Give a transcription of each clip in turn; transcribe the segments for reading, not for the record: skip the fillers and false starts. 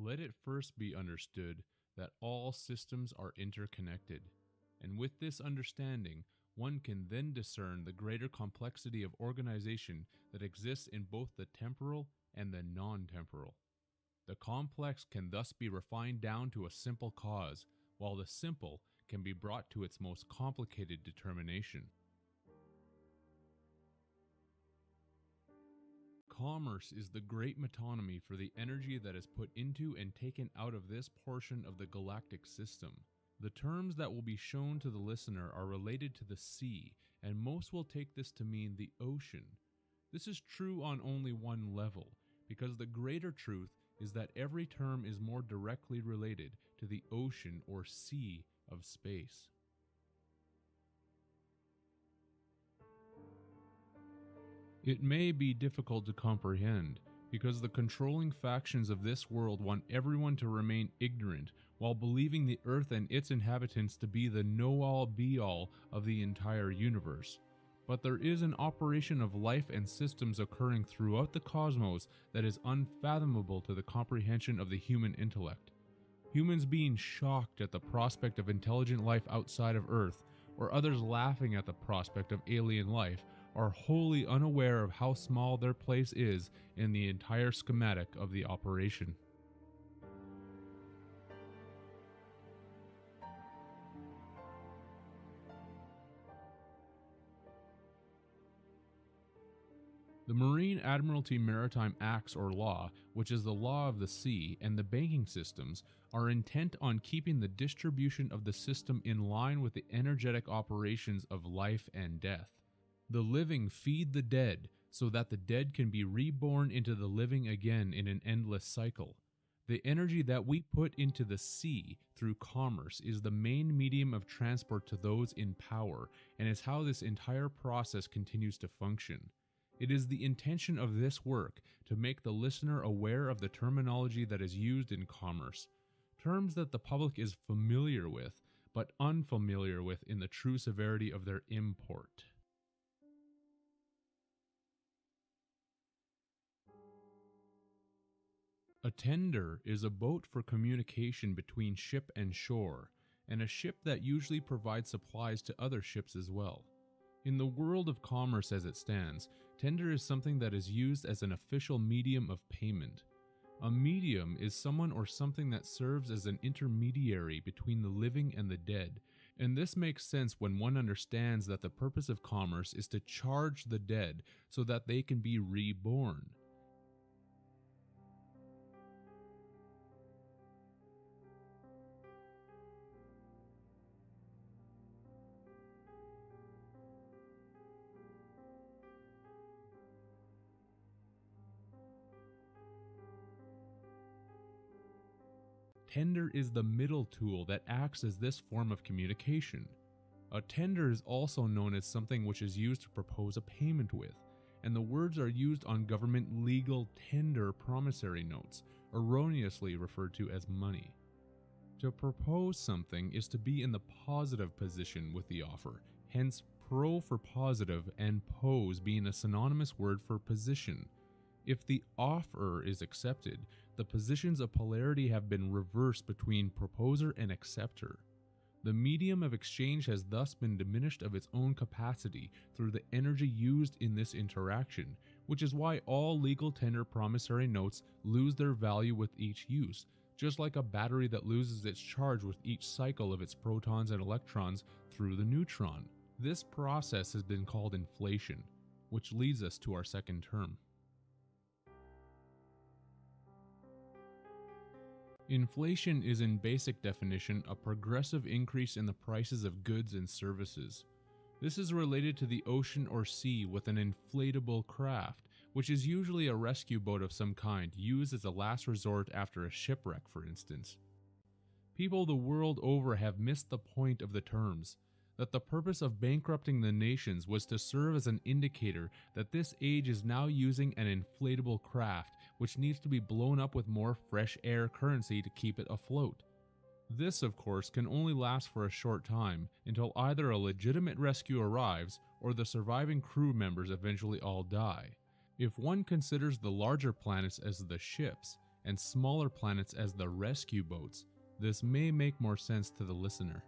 Let it first be understood that all systems are interconnected, and with this understanding, one can then discern the greater complexity of organization that exists in both the temporal and the non-temporal. The complex can thus be refined down to a simple cause, while the simple can be brought to its most complicated determination. Commerce is the great metonymy for the energy that is put into and taken out of this portion of the galactic system. The terms that will be shown to the listener are related to the sea, and most will take this to mean the ocean. This is true on only one level, because the greater truth is that every term is more directly related to the ocean or sea of space. It may be difficult to comprehend, because the controlling factions of this world want everyone to remain ignorant while believing the earth and its inhabitants to be the know-all be-all of the entire universe. But there is an operation of life and systems occurring throughout the cosmos that is unfathomable to the comprehension of the human intellect. Humans being shocked at the prospect of intelligent life outside of Earth, or others laughing at the prospect of alien life, are wholly unaware of how small their place is in the entire schematic of the operation. The Marine Admiralty Maritime Acts or Law, which is the law of the sea, and the banking systems, are intent on keeping the distribution of the system in line with the energetic operations of life and death. The living feed the dead, so that the dead can be reborn into the living again in an endless cycle. The energy that we put into the sea through commerce is the main medium of transport to those in power, and is how this entire process continues to function. It is the intention of this work to make the listener aware of the terminology that is used in commerce, terms that the public is familiar with, but unfamiliar with in the true severity of their import. A tender is a boat for communication between ship and shore, and a ship that usually provides supplies to other ships as well. In the world of commerce as it stands, tender is something that is used as an official medium of payment. A medium is someone or something that serves as an intermediary between the living and the dead, and this makes sense when one understands that the purpose of commerce is to charge the dead so that they can be reborn. Tender is the middle tool that acts as this form of communication. A tender is also known as something which is used to propose a payment with, and the words are used on government legal tender promissory notes, erroneously referred to as money. To propose something is to be in the positive position with the offer, hence pro for positive and pose being a synonymous word for position. If the offer is accepted, the positions of polarity have been reversed between proposer and acceptor. The medium of exchange has thus been diminished of its own capacity through the energy used in this interaction, which is why all legal tender promissory notes lose their value with each use, just like a battery that loses its charge with each cycle of its protons and electrons through the neutron. This process has been called inflation, which leads us to our second term. Inflation is in basic definition a progressive increase in the prices of goods and services. This is related to the ocean or sea with an inflatable craft, which is usually a rescue boat of some kind used as a last resort after a shipwreck, for instance. People the world over have missed the point of the terms, that the purpose of bankrupting the nations was to serve as an indicator that this age is now using an inflatable craft which needs to be blown up with more fresh air currency to keep it afloat. This, of course, can only last for a short time until either a legitimate rescue arrives or the surviving crew members eventually all die. If one considers the larger planets as the ships, and smaller planets as the rescue boats. This may make more sense to the listener.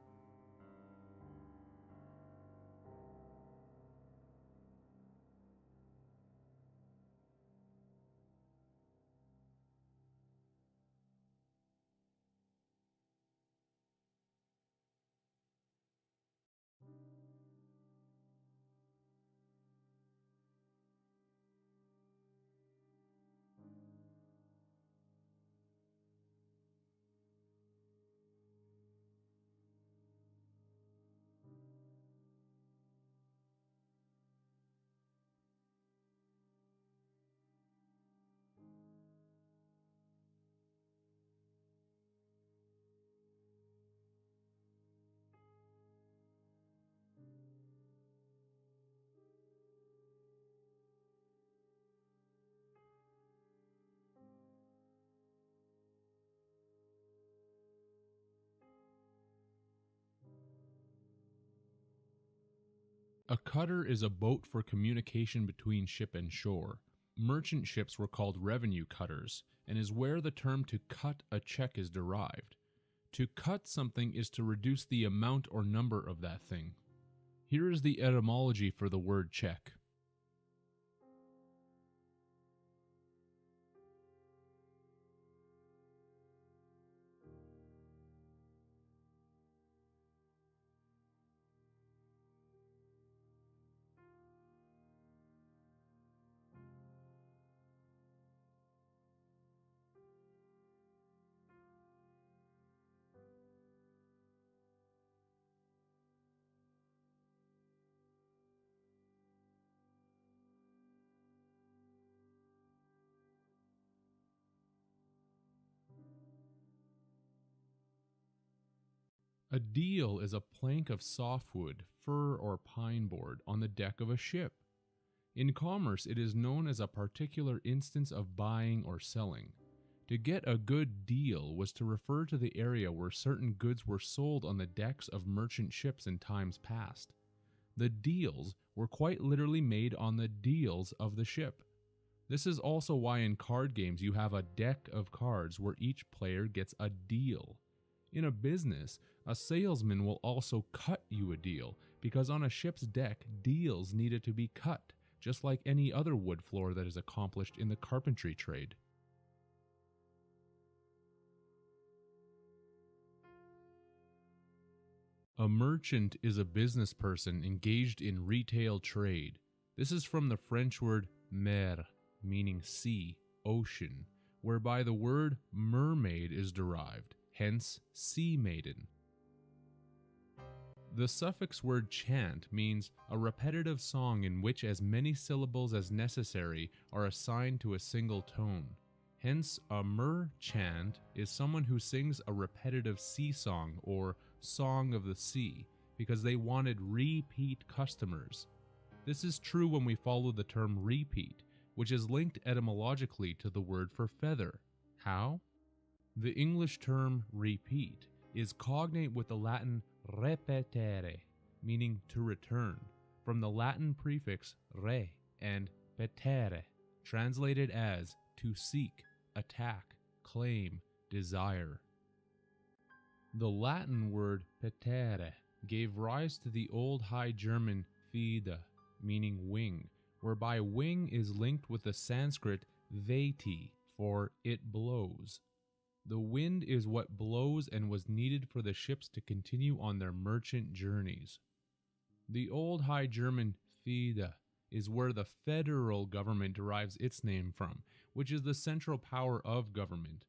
A cutter is a boat for communication between ship and shore. Merchant ships were called revenue cutters, and is where the term to cut a check is derived. To cut something is to reduce the amount or number of that thing. Here is the etymology for the word check. A deal is a plank of softwood, fir, or pine board on the deck of a ship. In commerce, it is known as a particular instance of buying or selling. To get a good deal was to refer to the area where certain goods were sold on the decks of merchant ships in times past. The deals were quite literally made on the deals of the ship. This is also why in card games you have a deck of cards where each player gets a deal. In a business, a salesman will also cut you a deal, because on a ship's deck, deals needed to be cut, just like any other wood floor that is accomplished in the carpentry trade. A merchant is a business person engaged in retail trade. This is from the French word mer, meaning sea, ocean, whereby the word mermaid is derived, hence sea maiden. The suffix word chant means a repetitive song in which as many syllables as necessary are assigned to a single tone. Hence, a merchant is someone who sings a repetitive sea song or song of the sea because they wanted repeat customers. This is true when we follow the term repeat, which is linked etymologically to the word for feather. How? The English term repeat is cognate with the Latin repetere, meaning to return, from the Latin prefix re and petere, translated as to seek, attack, claim, desire. The Latin word petere gave rise to the Old High German fide, meaning wing, whereby wing is linked with the Sanskrit veti for it blows. The wind is what blows and was needed for the ships to continue on their merchant journeys. The Old High German fide is where the federal government derives its name from, which is the central power of government.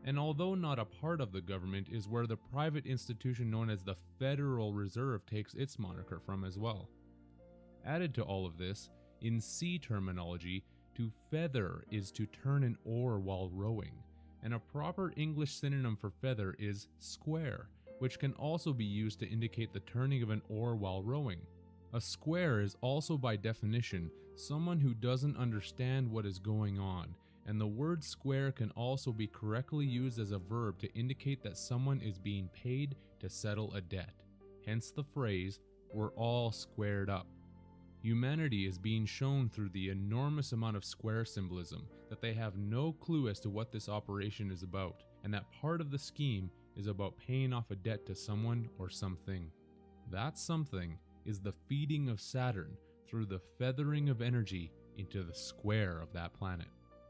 And although not a part of the government, is where the private institution known as the Federal Reserve takes its moniker from as well. Added to all of this, in sea terminology, to feather is to turn an oar while rowing, and a proper English synonym for feather is square, which can also be used to indicate the turning of an oar while rowing. A square is also by definition someone who doesn't understand what is going on, and the word square can also be correctly used as a verb to indicate that someone is being paid to settle a debt. Hence the phrase, "we're all squared up." Humanity is being shown through the enormous amount of square symbolism that they have no clue as to what this operation is about, and that part of the scheme is about paying off a debt to someone or something. That something is the feeding of Saturn through the feathering of energy into the square of that planet.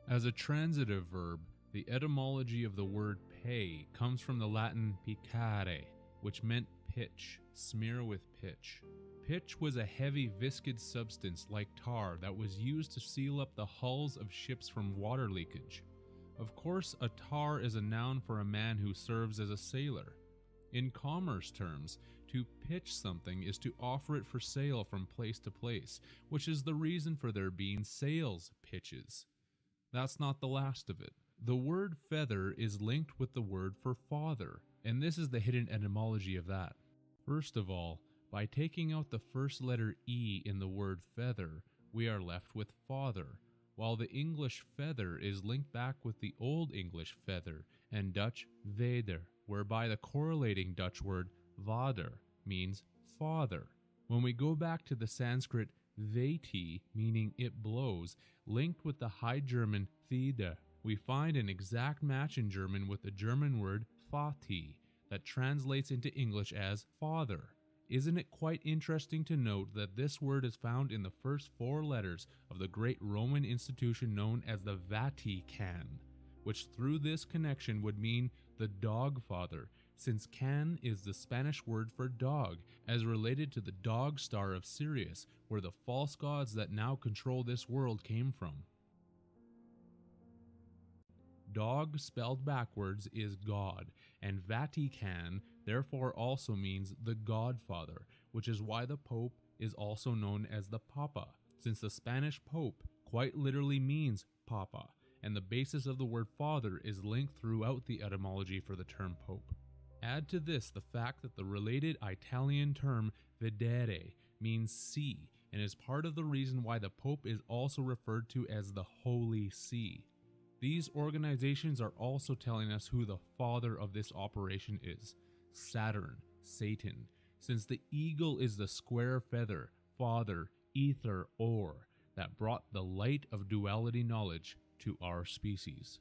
As a transitive verb, the etymology of the word pay comes from the Latin picare, which meant pitch, smear with pitch. Pitch was a heavy viscid substance like tar that was used to seal up the hulls of ships from water leakage. Of course, a tar is a noun for a man who serves as a sailor. In commerce terms, to pitch something is to offer it for sale from place to place, which is the reason for there being sales pitches. That's not the last of it. The word feather is linked with the word for father, and this is the hidden etymology of that. First of all, by taking out the first letter E in the word feather, we are left with father, while the English feather is linked back with the Old English feather and Dutch vader, whereby the correlating Dutch word vader means father. When we go back to the Sanskrit veti, meaning it blows, linked with the High German thide, we find an exact match in German with the German word Vati that translates into English as father. Isn't it quite interesting to note that this word is found in the first 4 letters of the great Roman institution known as the Vatican, which through this connection would mean the dog father, since can is the Spanish word for dog, as related to the dog star of Sirius, where the false gods that now control this world came from. Dog spelled backwards is God, and Vatican therefore also means the Godfather, which is why the Pope is also known as the Papa, since the Spanish Pope quite literally means Papa, and the basis of the word father is linked throughout the etymology for the term Pope. Add to this the fact that the related Italian term vedere means see, and is part of the reason why the Pope is also referred to as the Holy See. These organizations are also telling us who the father of this operation is: Saturn, Satan, since the eagle is the square feather, father, ether, or that brought the light of duality knowledge to our species.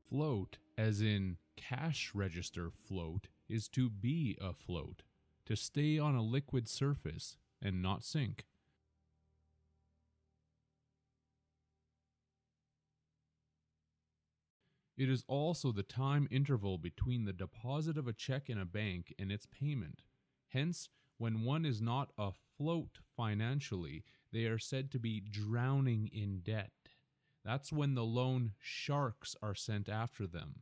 Float, as in cash register float, is to be afloat, to stay on a liquid surface and not sink. It is also the time interval between the deposit of a check in a bank and its payment. Hence, when one is not afloat financially, they are said to be drowning in debt. That's when the loan sharks are sent after them.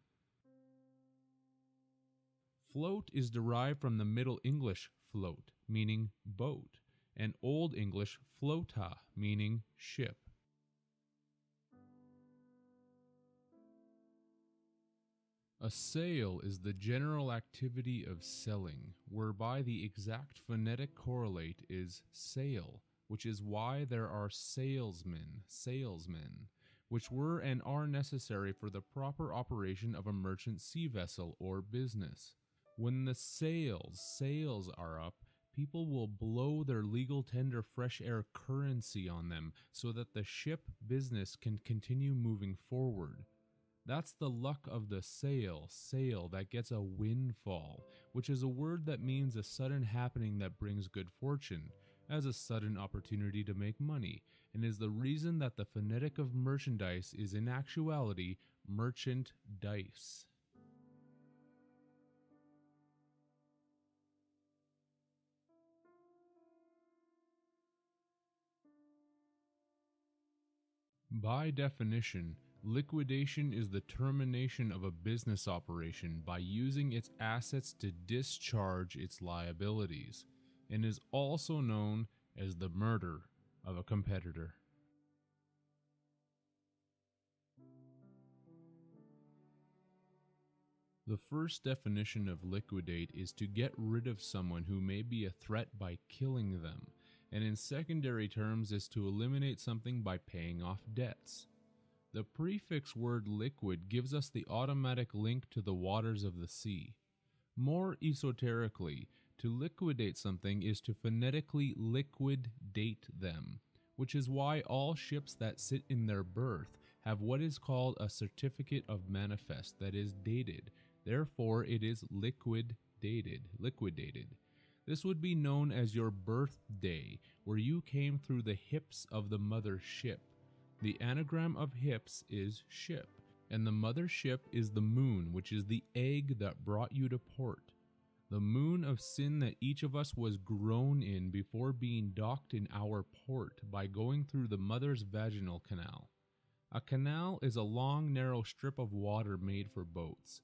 Float is derived from the Middle English float, meaning boat, and Old English flota, meaning ship. A sale is the general activity of selling, whereby the exact phonetic correlate is sale, which is why there are salesmen, which were and are necessary for the proper operation of a merchant sea vessel or business. When the sails are up, people will blow their legal tender fresh air currency on them so that the ship business can continue moving forward. That's the luck of the sail that gets a windfall, which is a word that means a sudden happening that brings good fortune, as a sudden opportunity to make money, and is the reason that the phonetic of merchandise is in actuality merchant dice. By definition, liquidation is the termination of a business operation by using its assets to discharge its liabilities, and is also known as the murder of a competitor. The first definition of liquidate is to get rid of someone who may be a threat by killing them, and in secondary terms is to eliminate something by paying off debts. The prefix word liquid gives us the automatic link to the waters of the sea. More esoterically, to liquidate something is to phonetically liquid-date them, which is why all ships that sit in their berth have what is called a certificate of manifest that is dated. Therefore, it is liquidated. This would be known as your birthday, where you came through the hips of the mother ship. The anagram of hips is ship, and the mother ship is the moon, which is the egg that brought you to port. The moon of sin that each of us was grown in before being docked in our port by going through the mother's vaginal canal. A canal is a long, narrow strip of water made for boats.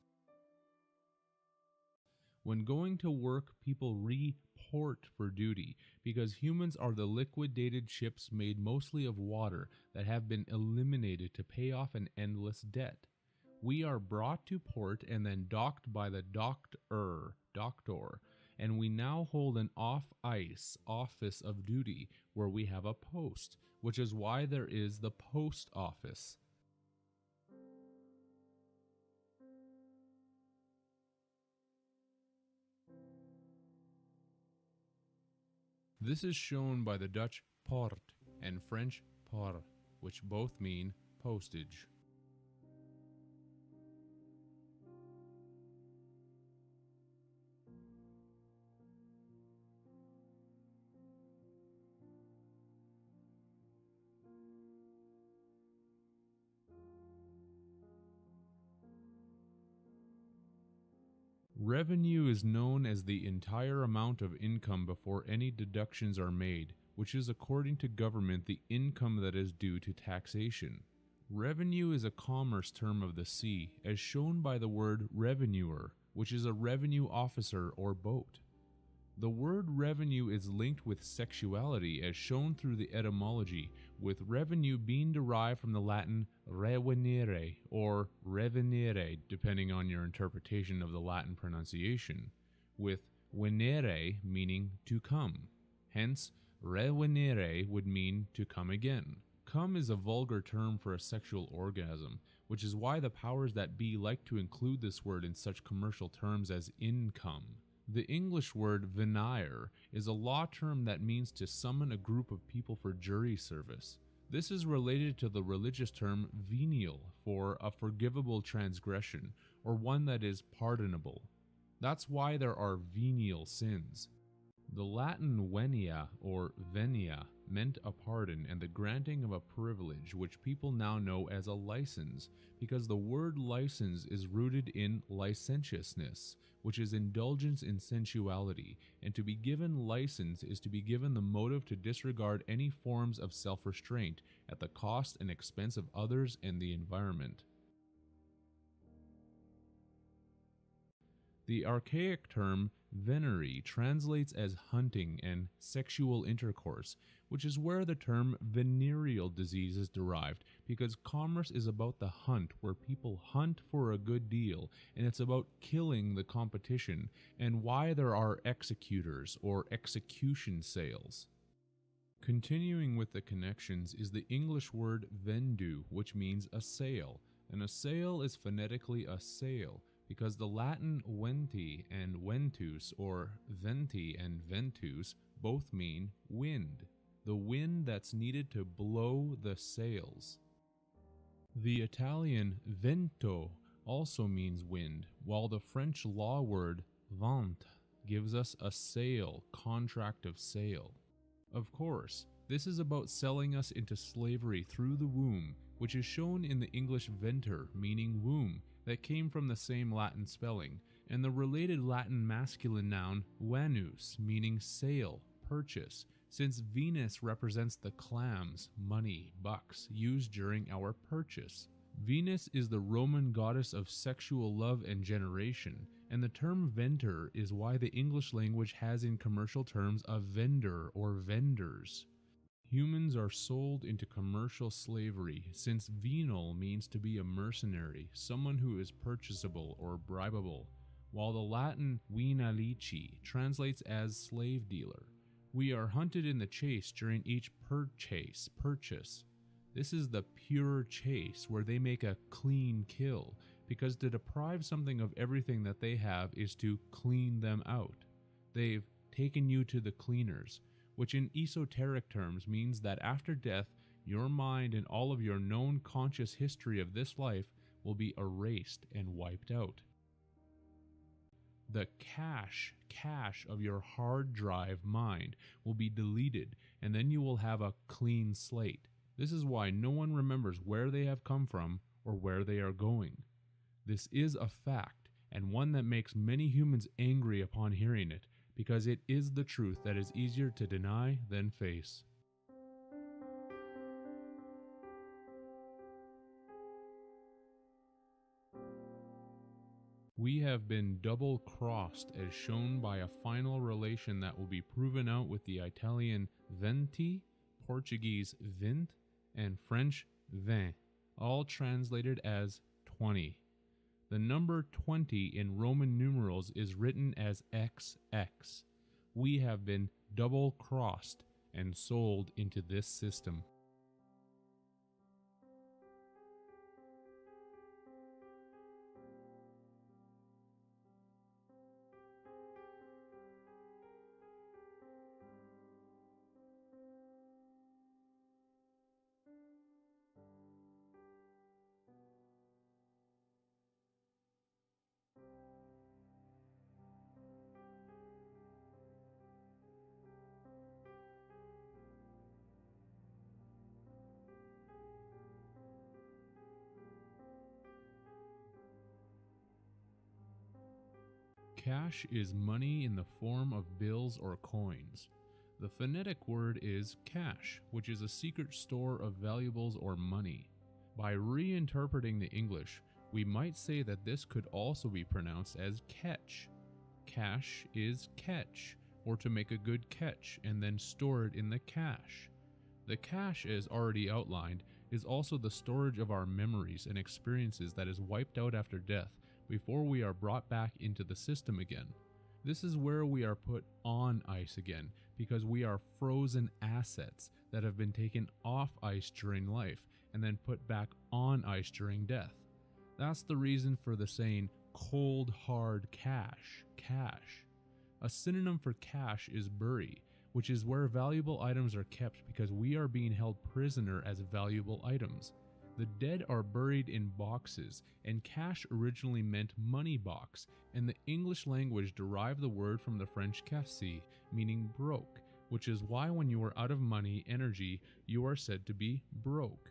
When going to work, people report for duty because humans are the liquidated ships made mostly of water that have been eliminated to pay off an endless debt. We are brought to port and then docked by the doctor, and we now hold an off-ice office of duty where we have a post, which is why there is the post office. This is shown by the Dutch poort and French port, which both mean postage. Revenue is known as the entire amount of income before any deductions are made, which is according to government the income that is due to taxation. Revenue is a commerce term of the sea, as shown by the word revenuer, which is a revenue officer or boat. The word revenue is linked with sexuality as shown through the etymology, with revenue being derived from the Latin revenire or revenire, depending on your interpretation of the Latin pronunciation, with venere meaning to come. Hence, revenire would mean to come again. Come is a vulgar term for a sexual orgasm, which is why the powers that be like to include this word in such commercial terms as income. The English word venire is a law term that means to summon a group of people for jury service. This is related to the religious term venial for a forgivable transgression, or one that is pardonable. That's why there are venial sins. The Latin venia or venia meant a pardon and the granting of a privilege, which people now know as a license, because the word license is rooted in licentiousness, which is indulgence in sensuality, and to be given license is to be given the motive to disregard any forms of self-restraint at the cost and expense of others and the environment. The archaic term venery translates as hunting and sexual intercourse, which is where the term venereal disease is derived, because commerce is about the hunt, where people hunt for a good deal, and it's about killing the competition, and why there are executors or execution sales. Continuing with the connections is the English word vendu, which means a sail, and a sail is phonetically a sail, because the Latin venti and ventus, or venti and ventus, both mean wind, the wind that's needed to blow the sails. The Italian vento also means wind, while the French law word vente gives us a sale, contract of sale. Of course, this is about selling us into slavery through the womb, which is shown in the English venter, meaning womb, that came from the same Latin spelling, and the related Latin masculine noun vanus, meaning sale, purchase, since Venus represents the clams, money, bucks, used during our purchase. Venus is the Roman goddess of sexual love and generation, and the term vendor is why the English language has in commercial terms a vendor or vendors. Humans are sold into commercial slavery, since venal means to be a mercenary, someone who is purchasable or bribable, while the Latin venalici translates as slave dealer. We are hunted in the chase during each purchase. This is the pure chase where they make a clean kill, because to deprive something of everything that they have is to clean them out. They've taken you to the cleaners, which in esoteric terms means that after death, your mind and all of your known conscious history of this life will be erased and wiped out. The cache of your hard drive mind will be deleted, and then you will have a clean slate. This is why no one remembers where they have come from or where they are going. This is a fact, and one that makes many humans angry upon hearing it, because it is the truth that is easier to deny than face. We have been double-crossed as shown by a final relation that will be proven out with the Italian venti, Portuguese vint, and French vin, all translated as 20. The number 20 in Roman numerals is written as XX. We have been double-crossed and sold into this system. Cash is money in the form of bills or coins. The phonetic word is cash, which is a secret store of valuables or money. By reinterpreting the English, we might say that this could also be pronounced as catch. Cash is catch, or to make a good catch and then store it in the cache. The cache, as already outlined, is also the storage of our memories and experiences that is wiped out after death before we are brought back into the system again. This is where we are put on ice again, because we are frozen assets that have been taken off ice during life and then put back on ice during death. That's the reason for the saying cold hard cash. A synonym for cash is bury, which is where valuable items are kept because we are being held prisoner as valuable items. The dead are buried in boxes, and cash originally meant money box, and the English language derived the word from the French casse, meaning broke, which is why when you are out of money energy, you are said to be broke.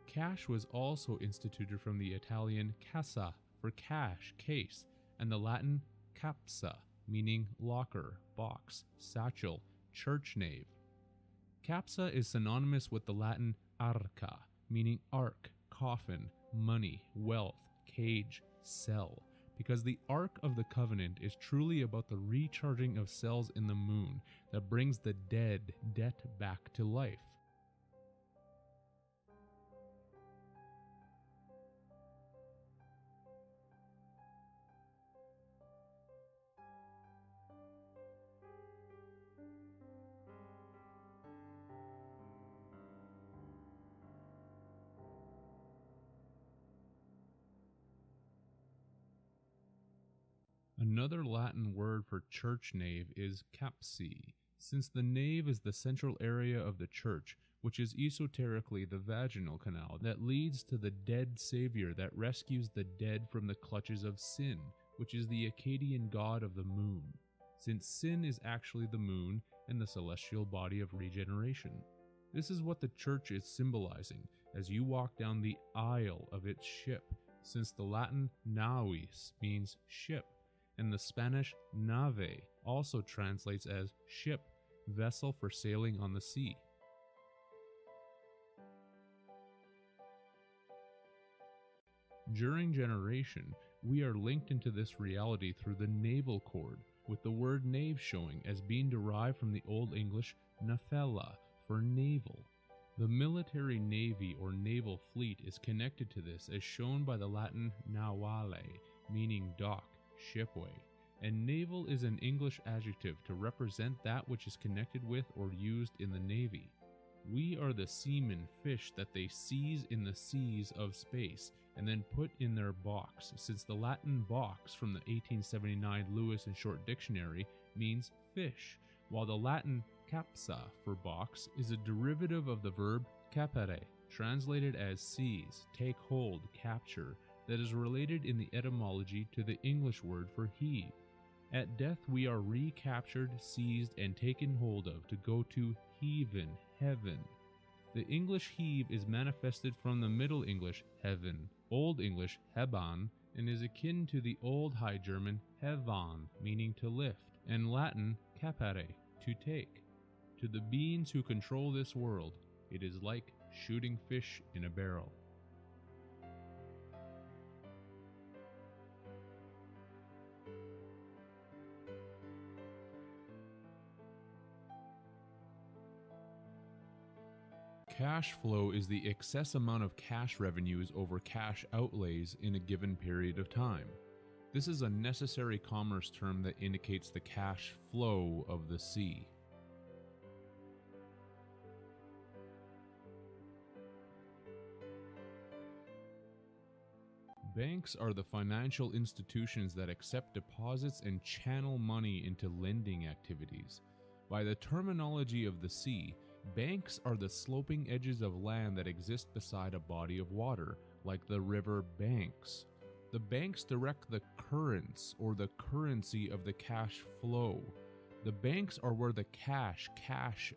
Cash was also instituted from the Italian cassa, for cash, case, and the Latin capsa, meaning locker, box, satchel, church nave. Capsa is synonymous with the Latin arca, meaning ark, coffin, money, wealth, cage, cell, because the Ark of the Covenant is truly about the recharging of cells in the moon that brings the dead debt back to life. Another Latin word for church nave is capsi, since the nave is the central area of the church, which is esoterically the vaginal canal that leads to the dead savior that rescues the dead from the clutches of sin, which is the Akkadian god of the moon, since sin is actually the moon and the celestial body of regeneration. This is what the church is symbolizing as you walk down the aisle of its ship, since the Latin navis means ship, and the Spanish nave also translates as ship, vessel for sailing on the sea. During generation, we are linked into this reality through the naval cord, with the word nave showing as being derived from the Old English nafella for naval. The military navy or naval fleet is connected to this as shown by the Latin navale, meaning dock, shipway, and naval is an English adjective to represent that which is connected with or used in the navy. We are the seamen fish that they seize in the seas of space and then put in their box, since the Latin box from the 1879 Lewis and Short Dictionary means fish, while the Latin capsa for box is a derivative of the verb capere, translated as seize, take hold, capture, that is related in the etymology to the English word for heave. At death we are recaptured, seized, and taken hold of to go to heaven, heaven. The English heave is manifested from the Middle English heaven, Old English heban, and is akin to the Old High German hevan, meaning to lift, and Latin capere, to take. To the beings who control this world, it is like shooting fish in a barrel. Cash flow is the excess amount of cash revenues over cash outlays in a given period of time. This is a necessary commerce term that indicates the cash flow of the sea. Banks are the financial institutions that accept deposits and channel money into lending activities. By the terminology of the sea, banks are the sloping edges of land that exist beside a body of water, like the river banks. The banks direct the currents or the currency of the cash flow. The banks are where the cash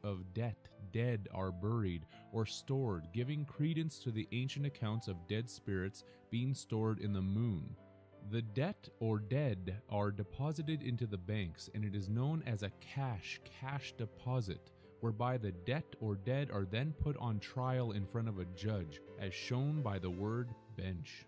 of debt, dead are buried or stored, giving credence to the ancient accounts of dead spirits being stored in the moon. The debt or dead are deposited into the banks, and it is known as a cash deposit, whereby the debt or dead are then put on trial in front of a judge, as shown by the word bench.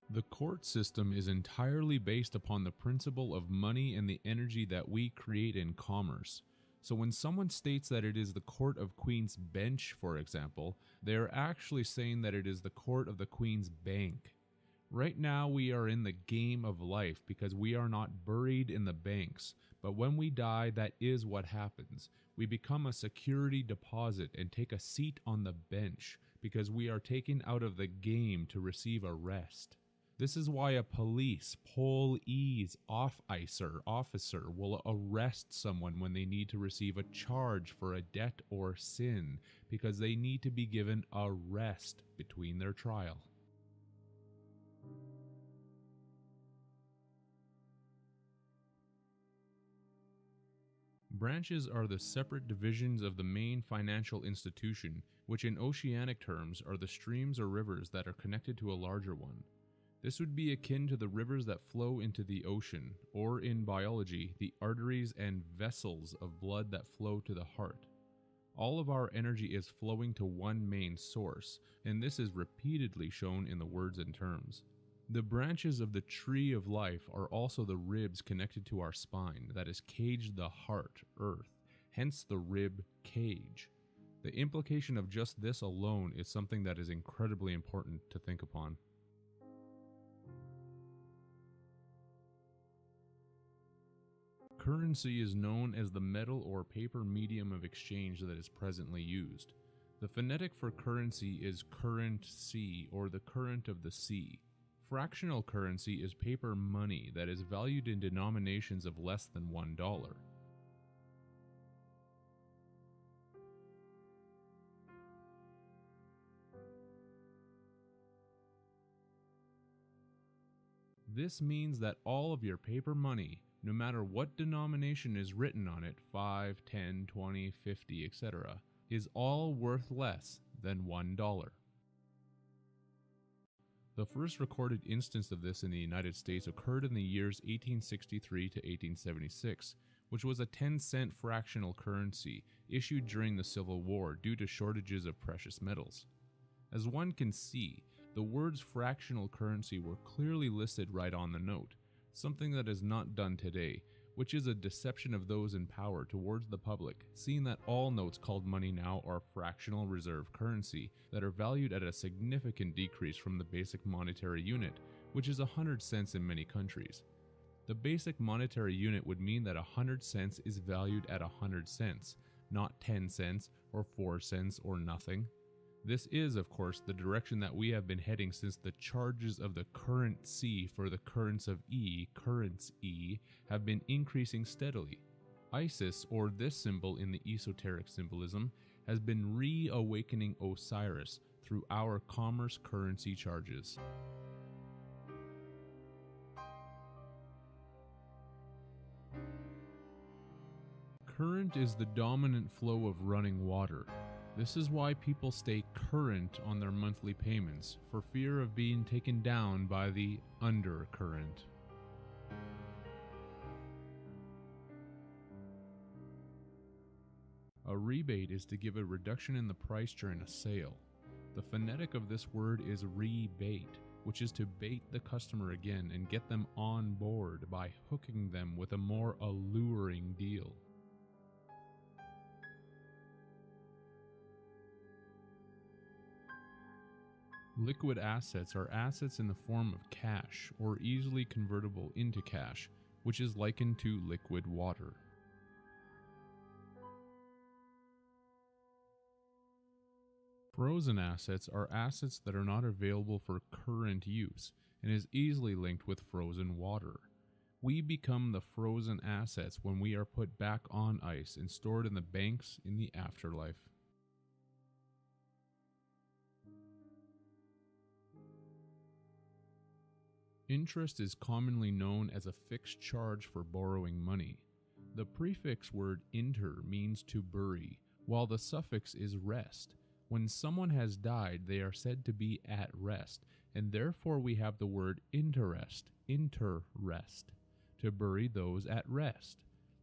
The court system is entirely based upon the principle of money and the energy that we create in commerce. So when someone states that it is the court of Queen's Bench, for example, they are actually saying that it is the court of the Queen's Bank. Right now we are in the game of life because we are not buried in the banks, but when we die, that is what happens. We become a security deposit and take a seat on the bench because we are taken out of the game to receive a rest. This is why a police, officer will arrest someone when they need to receive a charge for a debt or sin, because they need to be given a rest between their trial. Branches are the separate divisions of the main financial institution, which in oceanic terms are the streams or rivers that are connected to a larger one. This would be akin to the rivers that flow into the ocean, or in biology, the arteries and vessels of blood that flow to the heart. All of our energy is flowing to one main source, and this is repeatedly shown in the words and terms. The branches of the tree of life are also the ribs connected to our spine that is caged the heart, earth, hence the rib cage. The implication of just this alone is something that is incredibly important to think upon. Currency is known as the metal or paper medium of exchange that is presently used. The phonetic for currency is current-sea or the current of the sea. Fractional currency is paper money that is valued in denominations of less than $1. This means that all of your paper money, no matter what denomination is written on it, 5, 10, 20, 50, etc., is all worth less than $1. The first recorded instance of this in the United States occurred in the years 1863 to 1876, which was a 10-cent fractional currency issued during the Civil War due to shortages of precious metals. As one can see, the words fractional currency were clearly listed right on the note, something that is not done today, which is a deception of those in power towards the public, seeing that all notes called money now are fractional reserve currency that are valued at a significant decrease from the basic monetary unit, which is 100 cents in many countries. The basic monetary unit would mean that 100 cents is valued at 100 cents, not 10 cents or 4 cents or nothing. This is, of course, the direction that we have been heading since the charges of the currency for the currents of currents E, have been increasing steadily. Isis, or this symbol in the esoteric symbolism, has been reawakening Osiris through our commerce currency charges. Current is the dominant flow of running water. This is why people stay current on their monthly payments, for fear of being taken down by the undercurrent. A rebate is to give a reduction in the price during a sale. The phonetic of this word is rebate, which is to bait the customer again and get them on board by hooking them with a more alluring deal. Liquid assets are assets in the form of cash or easily convertible into cash, which is likened to liquid water. Frozen assets are assets that are not available for current use and is easily linked with frozen water. We become the frozen assets when we are put back on ice and stored in the banks in the afterlife. Interest is commonly known as a fixed charge for borrowing money. The prefix word inter means to bury, while the suffix is rest. When someone has died, they are said to be at rest, and therefore we have the word interest, to bury those at rest.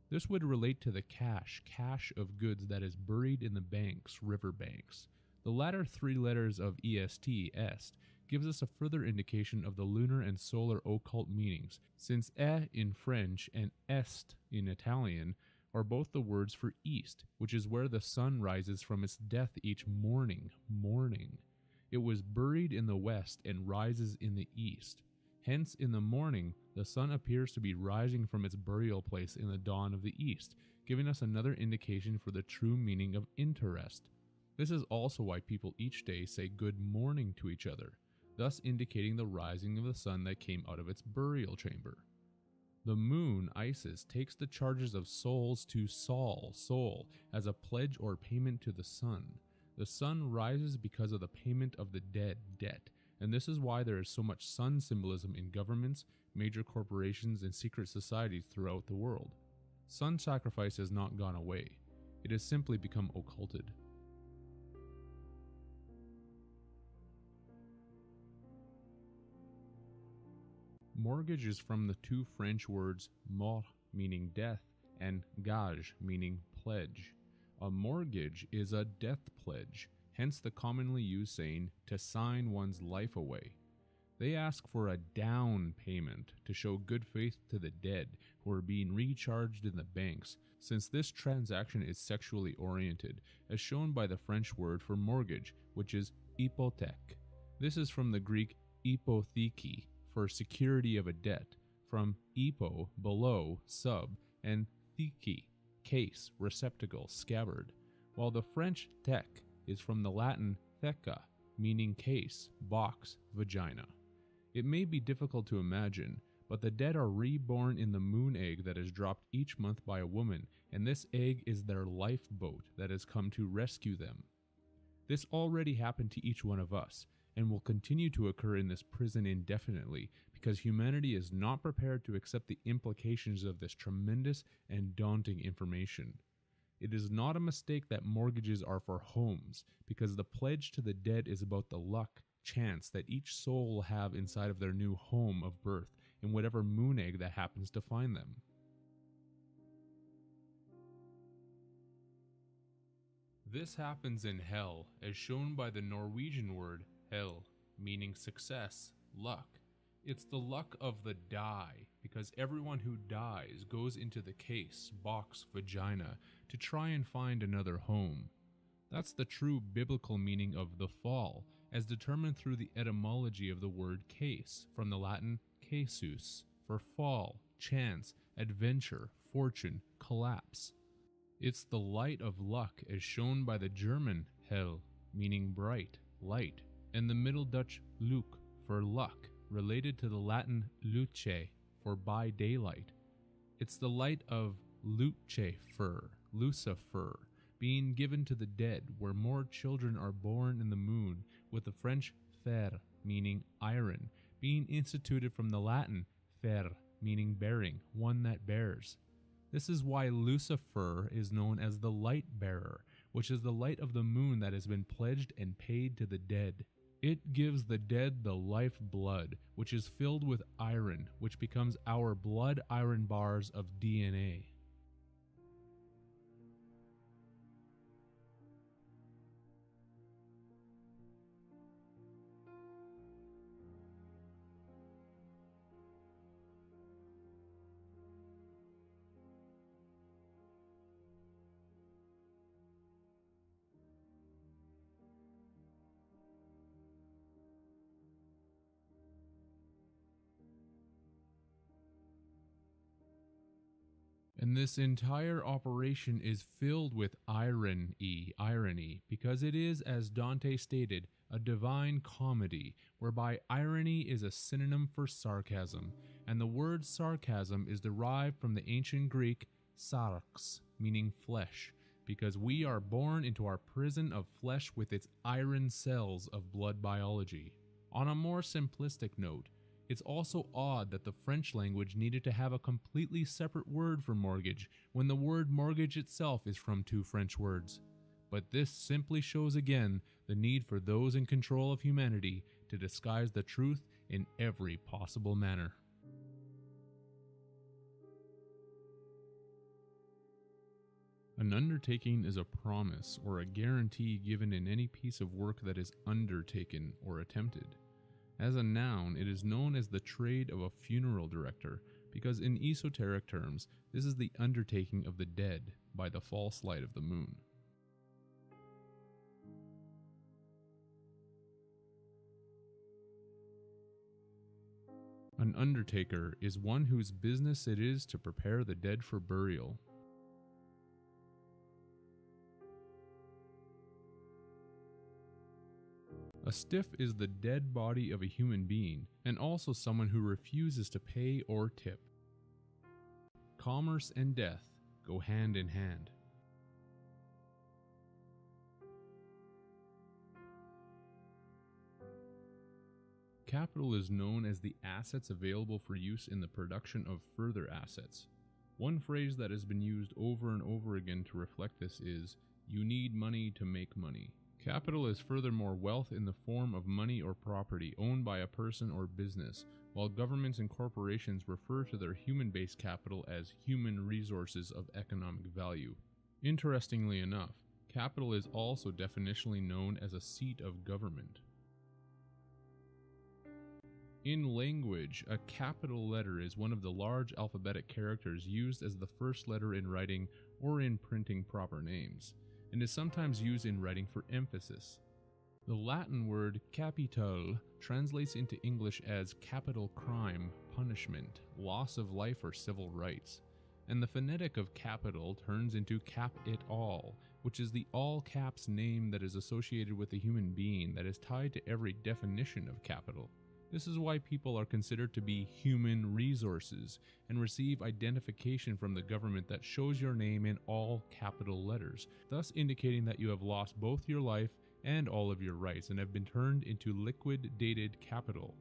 This would relate to the cache of goods that is buried in the banks, river banks. The latter three letters of est, gives us a further indication of the lunar and solar occult meanings, since in French and est in Italian are both the words for east, which is where the sun rises from its death each morning. It was buried in the west and rises in the east. Hence, in the morning, the sun appears to be rising from its burial place in the dawn of the east, giving us another indication for the true meaning of interest. This is also why people each day say good morning to each other, thus indicating the rising of the sun that came out of its burial chamber. The moon, Isis, takes the charges of souls to soul, as a pledge or payment to the sun. The sun rises because of the payment of the dead debt, and this is why there is so much sun symbolism in governments, major corporations, and secret societies throughout the world. Sun sacrifice has not gone away, it has simply become occulted. Mortgage is from the two French words mort, meaning death, and gage, meaning pledge. A mortgage is a death pledge, hence the commonly used saying to sign one's life away. They ask for a down payment to show good faith to the dead who are being recharged in the banks, since this transaction is sexually oriented, as shown by the French word for mortgage, which is hypothèque. This is from the Greek hypotheke, for security of a debt, from hypo, below, sub, and theke, case, receptacle, scabbard, while the French thèque is from the Latin theca, meaning case, box, vagina. It may be difficult to imagine, but the dead are reborn in the moon egg that is dropped each month by a woman, and this egg is their lifeboat that has come to rescue them. This already happened to each one of us, and will continue to occur in this prison indefinitely, because humanity is not prepared to accept the implications of this tremendous and daunting information. It is not a mistake that mortgages are for homes, because the pledge to the dead is about the luck, chance that each soul will have inside of their new home of birth, in whatever moon egg that happens to find them. This happens in hell, as shown by the Norwegian word hell, meaning success, luck. It's the luck of the die, because everyone who dies goes into the case, box, vagina to try and find another home. That's the true biblical meaning of the fall, as determined through the etymology of the word case, from the Latin casus, for fall, chance, adventure, fortune, collapse. It's the light of luck as shown by the German hell, meaning bright, light, and the Middle Dutch luc, for luck, related to the Latin luce, for by daylight. It's the light of Lucifer, Lucifer, being given to the dead, where more children are born in the moon, with the French fer, meaning iron, being instituted from the Latin fer, meaning bearing, one that bears. This is why Lucifer is known as the light bearer, which is the light of the moon that has been pledged and paid to the dead. It gives the dead the life blood, which is filled with iron, which becomes our blood iron bars of DNA. And this entire operation is filled with irony, because it is, as Dante stated, a divine comedy, whereby irony is a synonym for sarcasm, and the word sarcasm is derived from the ancient Greek sarx, meaning flesh, because we are born into our prison of flesh with its iron cells of blood biology. On a more simplistic note, it's also odd that the French language needed to have a completely separate word for mortgage when the word mortgage itself is from two French words. But this simply shows again the need for those in control of humanity to disguise the truth in every possible manner. An undertaking is a promise or a guarantee given in any piece of work that is undertaken or attempted. As a noun, it is known as the trade of a funeral director, because in esoteric terms, this is the undertaking of the dead by the false light of the moon. An undertaker is one whose business it is to prepare the dead for burial. A stiff is the dead body of a human being, and also someone who refuses to pay or tip. Commerce and death go hand in hand. Capital is known as the assets available for use in the production of further assets. One phrase that has been used over and over again to reflect this is, "You need money to make money." Capital is furthermore wealth in the form of money or property owned by a person or business, while governments and corporations refer to their human-based capital as human resources of economic value. Interestingly enough, capital is also definitionally known as a seat of government. In language, a capital letter is one of the large alphabetic characters used as the first letter in writing or in printing proper names, and is sometimes used in writing for emphasis. The Latin word capital translates into English as capital crime, punishment, loss of life, or civil rights, and the phonetic of capital turns into cap it all, which is the all caps name that is associated with a human being that is tied to every definition of capital. This is why people are considered to be human resources and receive identification from the government that shows your name in all capital letters, thus indicating that you have lost both your life and all of your rights and have been turned into liquidated capital.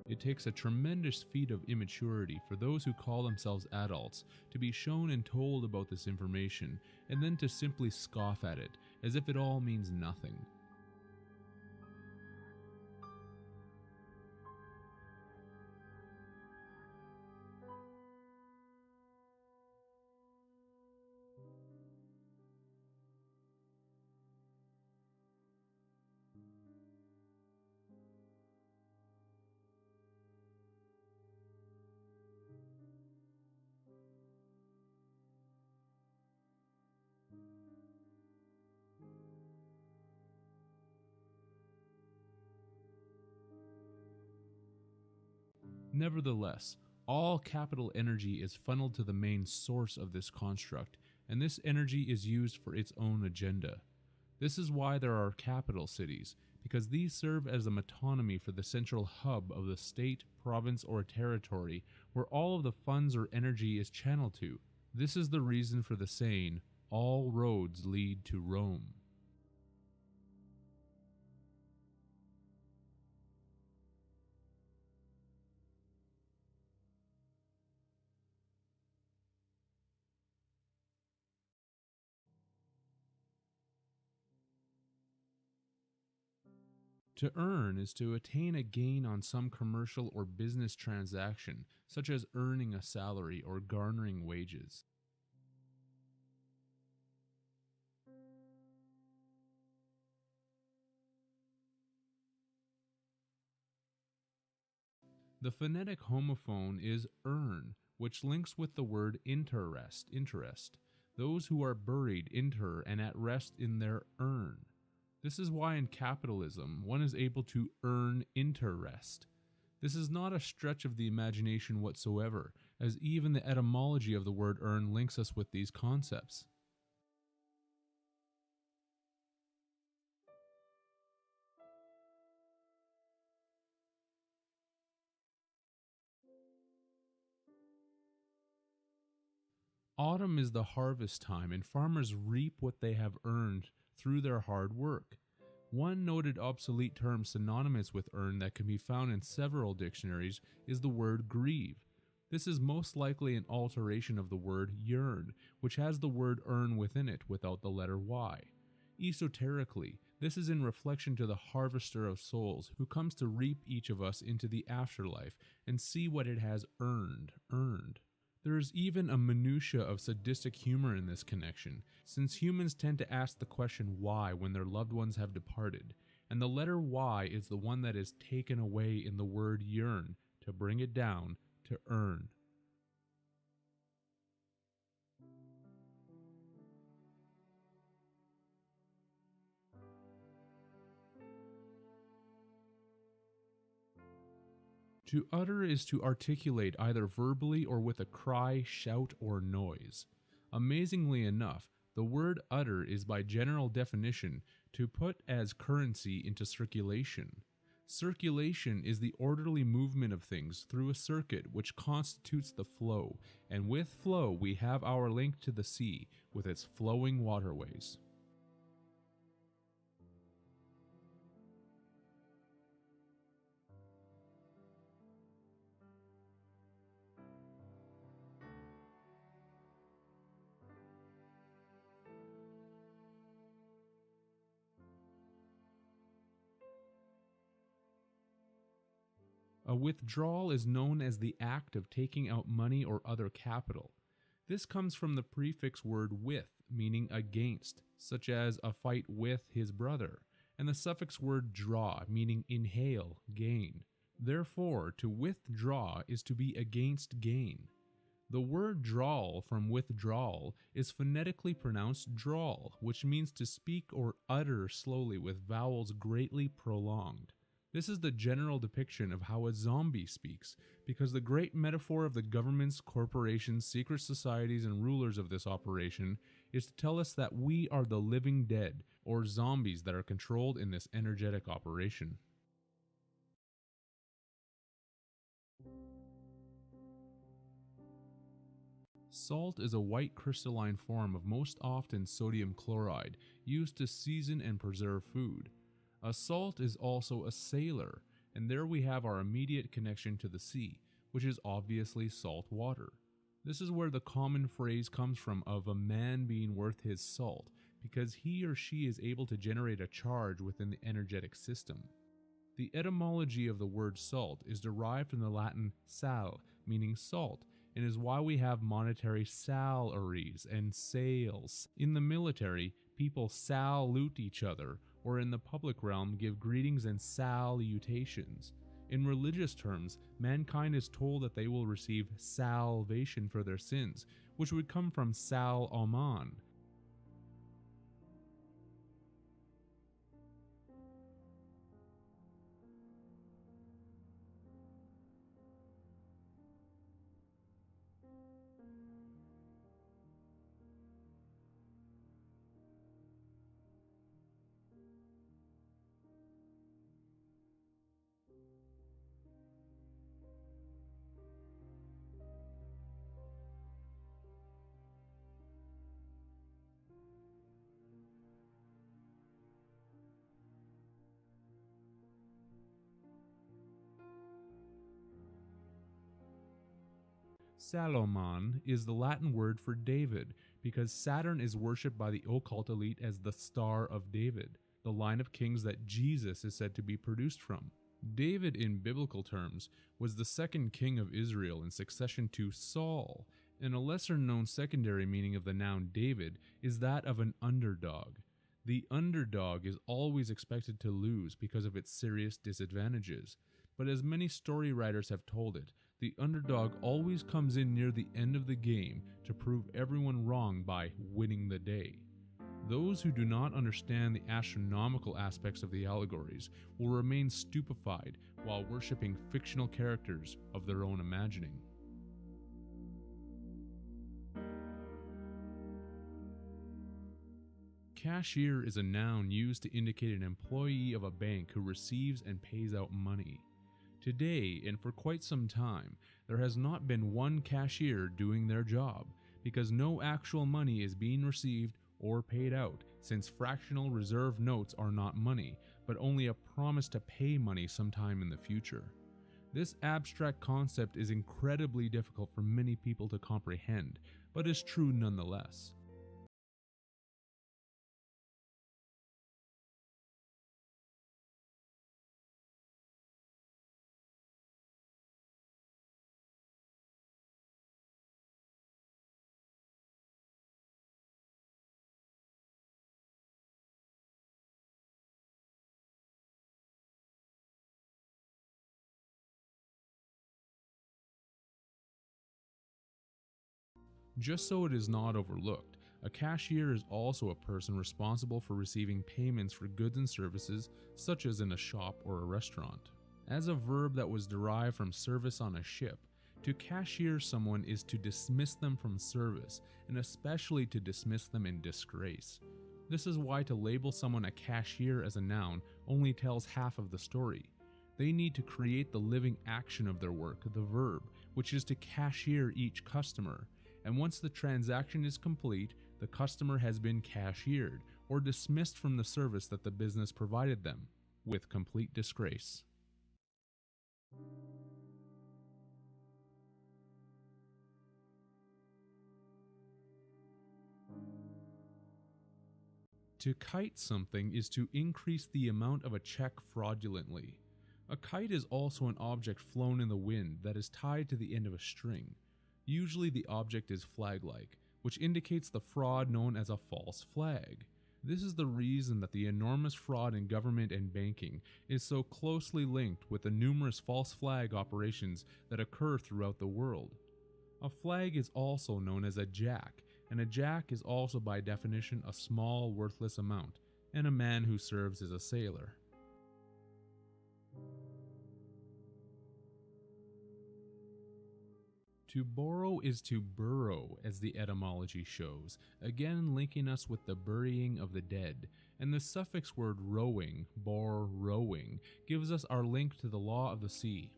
It takes a tremendous feat of immaturity for those who call themselves adults to be shown and told about this information, and then to simply scoff at it, as if it all means nothing. Nevertheless, all capital energy is funneled to the main source of this construct, and this energy is used for its own agenda. This is why there are capital cities, because these serve as a metonymy for the central hub of the state, province, or territory where all of the funds or energy is channeled to. This is the reason for the saying, "All roads lead to Rome." To earn is to attain a gain on some commercial or business transaction, such as earning a salary or garnering wages. The phonetic homophone is earn, which links with the word interest. Those who are buried inter and at rest in their urn. This is why in capitalism one is able to earn interest. This is not a stretch of the imagination whatsoever, as even the etymology of the word earn links us with these concepts. Autumn is the harvest time, and farmers reap what they have earned through their hard work. One noted obsolete term synonymous with earn that can be found in several dictionaries is the word grieve. This is most likely an alteration of the word yearn, which has the word earn within it without the letter Y. Esoterically, this is in reflection to the harvester of souls who comes to reap each of us into the afterlife and see what it has earned. There is even a minutia of sadistic humor in this connection, since humans tend to ask the question why when their loved ones have departed, and the letter Y is the one that is taken away in the word yearn to bring it down to earn. To utter is to articulate either verbally or with a cry, shout, or noise. Amazingly enough, the word utter is by general definition to put as currency into circulation. Circulation is the orderly movement of things through a circuit which constitutes the flow, and with flow we have our link to the sea with its flowing waterways. A withdrawal is known as the act of taking out money or other capital. This comes from the prefix word with, meaning against, such as a fight with his brother, and the suffix word draw, meaning inhale, gain. Therefore, to withdraw is to be against gain. The word drawl from withdrawal is phonetically pronounced drawl, which means to speak or utter slowly with vowels greatly prolonged. This is the general depiction of how a zombie speaks, because the great metaphor of the governments, corporations, secret societies, and rulers of this operation is to tell us that we are the living dead, or zombies that are controlled in this energetic operation. Salt is a white crystalline form of most often sodium chloride, used to season and preserve food. A salt is also a sailor, and there we have our immediate connection to the sea, which is obviously salt water. This is where the common phrase comes from of a man being worth his salt, because he or she is able to generate a charge within the energetic system. The etymology of the word salt is derived from the Latin sal, meaning salt, and is why we have monetary salaries and sales. In the military, people salute each other, or in the public realm give greetings and salutations. In religious terms, mankind is told that they will receive salvation for their sins, which would come from sal aman. Salomon is the Latin word for David, because Saturn is worshipped by the occult elite as the Star of David, the line of kings that Jesus is said to be produced from. David, in biblical terms, was the second king of Israel in succession to Saul, and a lesser-known secondary meaning of the noun David is that of an underdog. The underdog is always expected to lose because of its serious disadvantages, but as many story writers have told it, the underdog always comes in near the end of the game to prove everyone wrong by winning the day. Those who do not understand the astronomical aspects of the allegories will remain stupefied while worshipping fictional characters of their own imagining. Cashier is a noun used to indicate an employee of a bank who receives and pays out money. Today, and for quite some time, there has not been one cashier doing their job, because no actual money is being received or paid out, since fractional reserve notes are not money, but only a promise to pay money sometime in the future. This abstract concept is incredibly difficult for many people to comprehend, but is true nonetheless. Just so it is not overlooked, a cashier is also a person responsible for receiving payments for goods and services, such as in a shop or a restaurant. As a verb that was derived from service on a ship, to cashier someone is to dismiss them from service, and especially to dismiss them in disgrace. This is why to label someone a cashier as a noun only tells half of the story. They need to create the living action of their work, the verb, which is to cashier each customer. And once the transaction is complete, the customer has been cashiered or dismissed from the service that the business provided them, with complete disgrace. To kite something is to increase the amount of a check fraudulently. A kite is also an object flown in the wind that is tied to the end of a string. Usually the object is flag-like, which indicates the fraud known as a false flag. This is the reason that the enormous fraud in government and banking is so closely linked with the numerous false flag operations that occur throughout the world. A flag is also known as a jack, and a jack is also by definition a small worthless amount, and a man who serves as a sailor. To borrow is to burrow, as the etymology shows, again linking us with the burying of the dead, and the suffix word rowing, bor rowing, gives us our link to the law of the sea.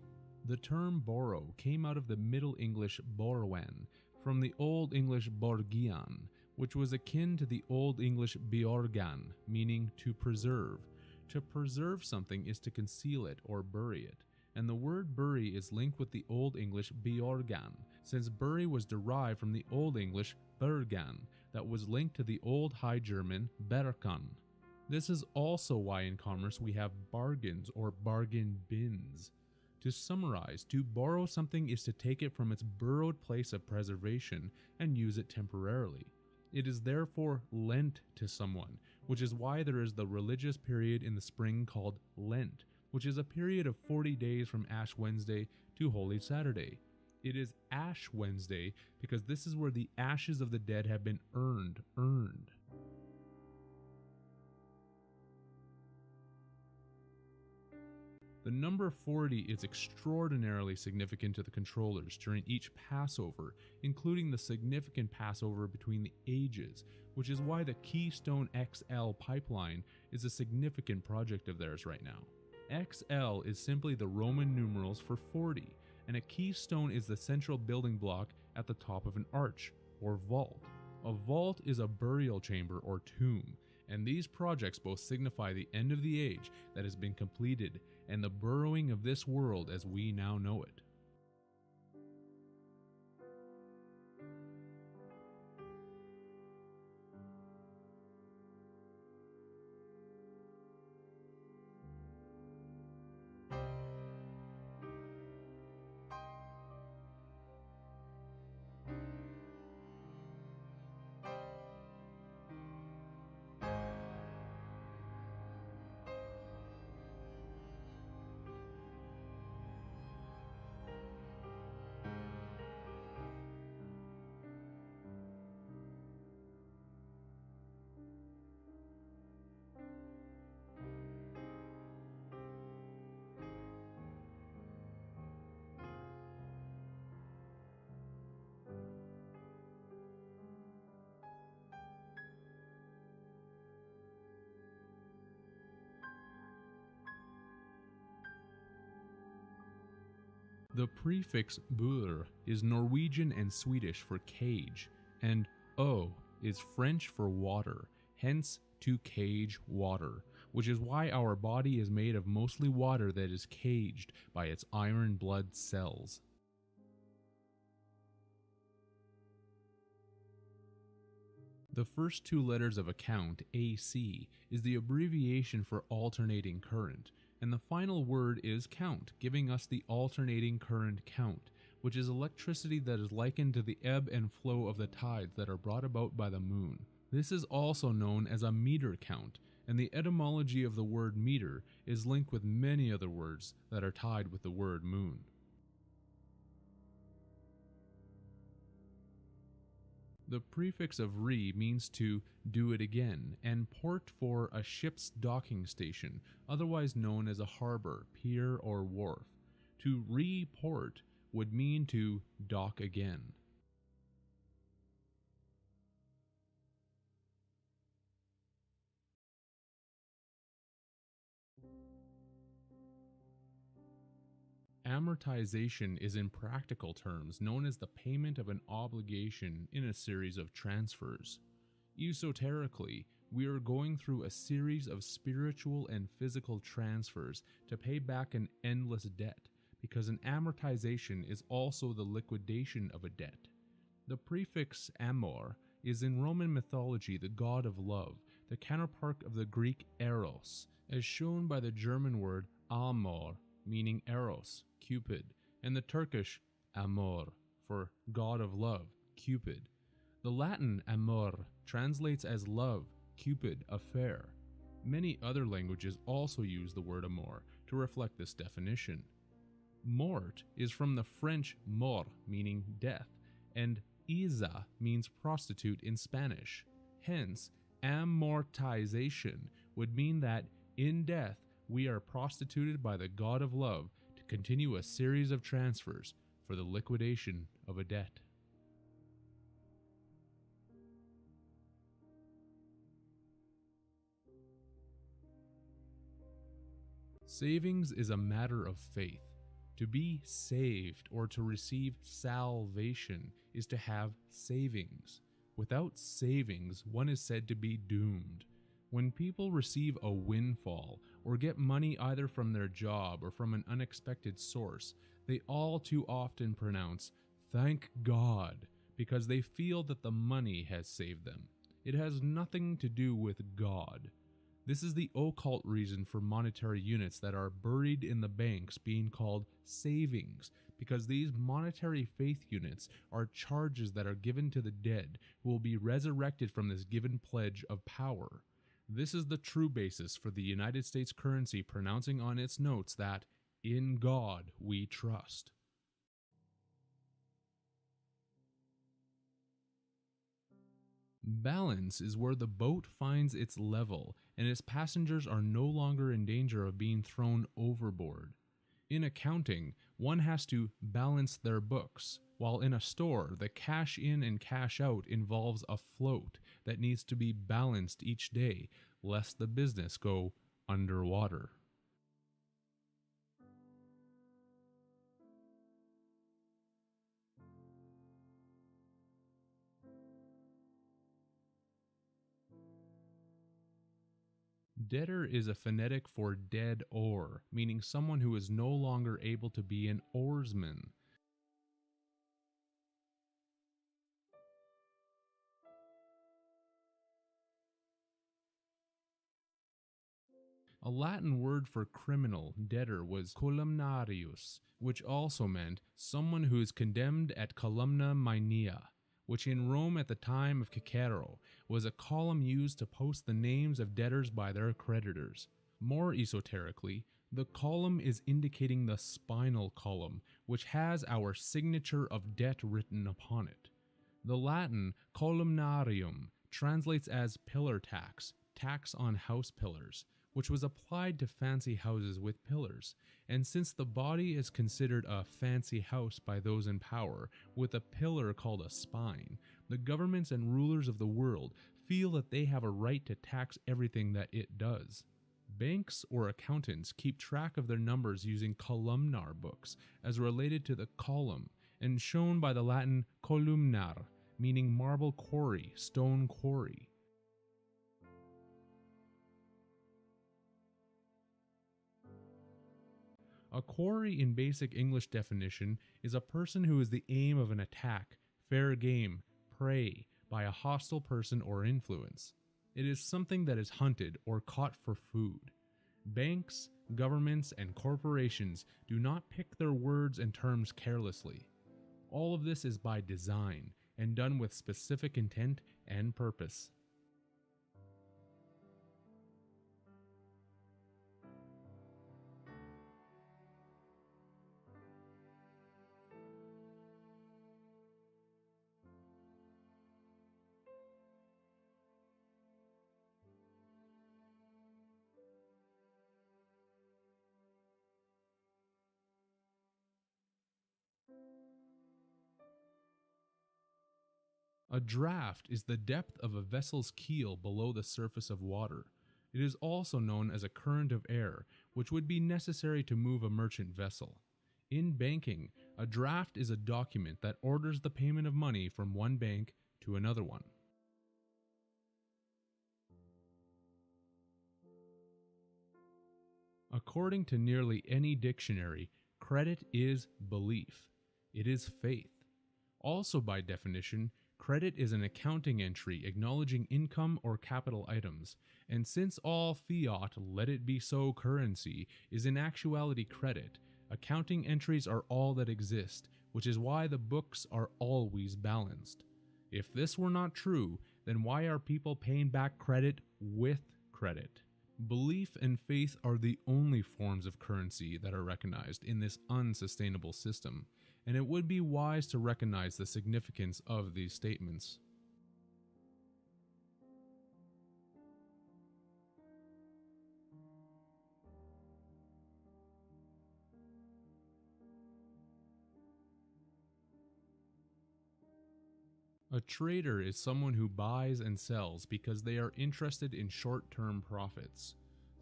The term borrow came out of the Middle English borwen, from the Old English borgian, which was akin to the Old English beorgan, meaning to preserve. To preserve something is to conceal it or bury it, and the word bury is linked with the Old English beorgan, since bury was derived from the Old English bergan, that was linked to the Old High German berkan. This is also why in commerce we have bargains or bargain bins. To summarize, to borrow something is to take it from its burrowed place of preservation and use it temporarily. It is therefore lent to someone, which is why there is the religious period in the spring called Lent, which is a period of 40 days from Ash Wednesday to Holy Saturday. It is Ash Wednesday because this is where the ashes of the dead have been earned. The number 40 is extraordinarily significant to the controllers during each Passover, including the significant Passover between the ages, which is why the Keystone XL pipeline is a significant project of theirs right now. XL is simply the Roman numerals for 40, and a keystone is the central building block at the top of an arch, or vault. A vault is a burial chamber or tomb, and these projects both signify the end of the age that has been completed and the burrowing of this world as we now know it. The prefix bur is Norwegian and Swedish for cage, and o is French for water, hence to cage water, which is why our body is made of mostly water that is caged by its iron blood cells. The first two letters of a count, AC, is the abbreviation for alternating current, and the final word is count, giving us the alternating current count, which is electricity that is likened to the ebb and flow of the tides that are brought about by the moon. This is also known as a meter count, and the etymology of the word meter is linked with many other words that are tied with the word moon. The prefix of re means to do it again, and port for a ship's docking station, otherwise known as a harbor, pier, or wharf. To report would mean to dock again. Amortization is in practical terms known as the payment of an obligation in a series of transfers. Esoterically, we are going through a series of spiritual and physical transfers to pay back an endless debt, because an amortization is also the liquidation of a debt. The prefix amor is in Roman mythology the god of love, the counterpart of the Greek eros, as shown by the German word amor, meaning eros, Cupid, and the Turkish amor, for god of love, Cupid. The Latin amor translates as love, Cupid, affair. Many other languages also use the word amor to reflect this definition. Mort is from the French mort, meaning death, and Iza means prostitute in Spanish. Hence, amortization would mean that in death we are prostituted by the god of love to continue a series of transfers for the liquidation of a debt. Savings is a matter of faith. To be saved or to receive salvation is to have savings. Without savings, one is said to be doomed. When people receive a windfall or get money either from their job or from an unexpected source, they all too often pronounce, "Thank God," because they feel that the money has saved them. It has nothing to do with God. This is the occult reason for monetary units that are buried in the banks being called savings, because these monetary faith units are charges that are given to the dead who will be resurrected from this given pledge of power. This is the true basis for the United States currency pronouncing on its notes that, "In God we trust." Balance is where the boat finds its level and its passengers are no longer in danger of being thrown overboard. In accounting, one has to balance their books, while in a store, the cash in and cash out involves a float that needs to be balanced each day, lest the business go underwater. Debtor is a phonetic for dead oar, meaning someone who is no longer able to be an oarsman. A Latin word for criminal, debtor, was columnarius, which also meant someone who is condemned at columna maenea, which in Rome at the time of Cicero was a column used to post the names of debtors by their creditors. More esoterically, the column is indicating the spinal column, which has our signature of debt written upon it. The Latin columnarium translates as pillar tax, tax on house pillars, which was applied to fancy houses with pillars, and since the body is considered a fancy house by those in power, with a pillar called a spine, the governments and rulers of the world feel that they have a right to tax everything that it does. Banks or accountants keep track of their numbers using columnar books, as related to the column, and shown by the Latin columnar, meaning marble quarry, stone quarry. A quarry in basic English definition is a person who is the aim of an attack, fair game, prey, by a hostile person or influence. It is something that is hunted or caught for food. Banks, governments, and corporations do not pick their words and terms carelessly. All of this is by design and done with specific intent and purpose. A draft is the depth of a vessel's keel below the surface of water. It is also known as a current of air, which would be necessary to move a merchant vessel. In banking, a draft is a document that orders the payment of money from one bank to another one. According to nearly any dictionary, credit is belief. It is faith. Also by definition, credit is an accounting entry acknowledging income or capital items, and since all fiat, let it be so currency, is in actuality credit, accounting entries are all that exist, which is why the books are always balanced. If this were not true, then why are people paying back credit with credit? Belief and faith are the only forms of currency that are recognized in this unsustainable system, and it would be wise to recognize the significance of these statements. A trader is someone who buys and sells because they are interested in short-term profits.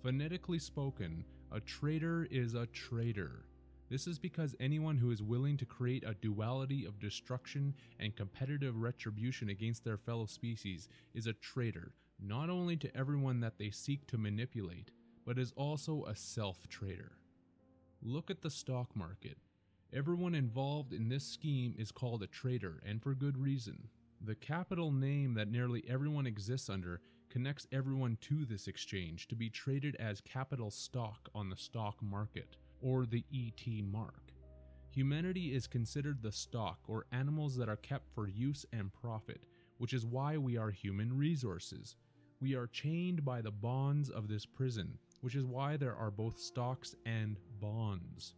Phonetically spoken, a trader is a trader. This is because anyone who is willing to create a duality of destruction and competitive retribution against their fellow species is a traitor, not only to everyone that they seek to manipulate, but is also a self-traitor. Look at the stock market. Everyone involved in this scheme is called a traitor, and for good reason. The capital name that nearly everyone exists under connects everyone to this exchange to be traded as capital stock on the stock market, or the ET mark. Humanity is considered the stock or animals that are kept for use and profit, which is why we are human resources. We are chained by the bonds of this prison, which is why there are both stocks and bonds.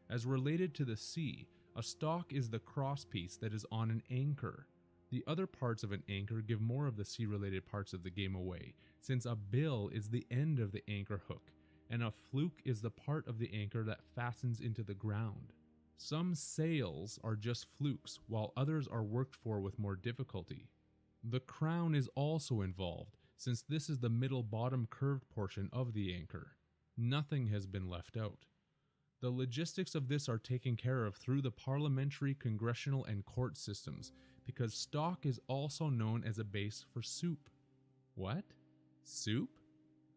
As related to the sea, a stock is the crosspiece that is on an anchor. The other parts of an anchor give more of the sea-related parts of the game away, since a bill is the end of the anchor hook, and a fluke is the part of the anchor that fastens into the ground. Some sails are just flukes, while others are worked for with more difficulty. The crown is also involved, since this is the middle bottom curved portion of the anchor. Nothing has been left out. The logistics of this are taken care of through the parliamentary, congressional, and court systems, because stock is also known as a base for soup. What? Soup?